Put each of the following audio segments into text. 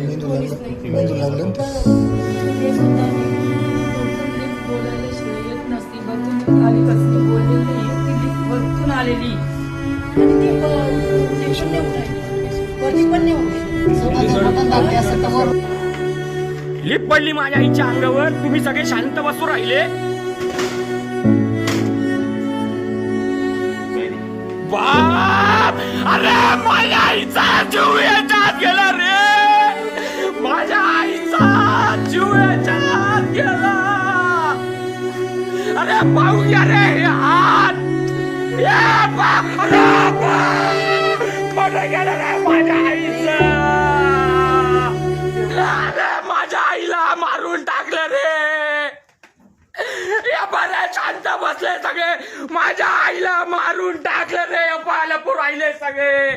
मेंदू लागलं आलेली लिप पडली माझ्या आईच्या अंगावर. तुम्ही सगळे शांत बसू राहिले. बाप, अरे माझ्या आईचा जीव याच्यात गेला रे. माझ्या आईचा जीव याच्यात गेला. अरे पाहू घ्या रे हे हात. गेलं रे माझ्या आईचं. माझ्या आईला मारून टाकलं रे. या बऱ्या शांत बसले सगळे. माझ्या आईला मारून टाकलं रे. पाहायला पुरायले सगळे.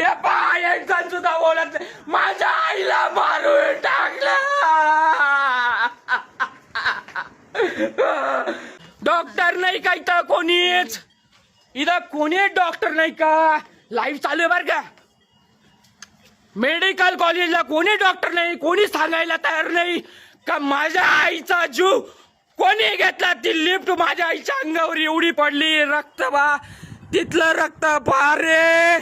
या पाय एक जण सुद्धा बोलत नाही. माझ्या आईला मारून टाकलं. डॉक्टर नाही का इथं कोणीच. इथं कोणी डॉक्टर नाही का. लाईव्ह चालू आहे बर का. मेडिकल कॉलेजला कोणी डॉक्टर नाही. कोणी सांगायला तयार नाही का माझ्या आईचा जीव कोणी घेतला. ती लिफ्ट माझ्या आईच्या अंगावर एवढी पडली. रक्त बा, तिथलं रक्त पहा रे.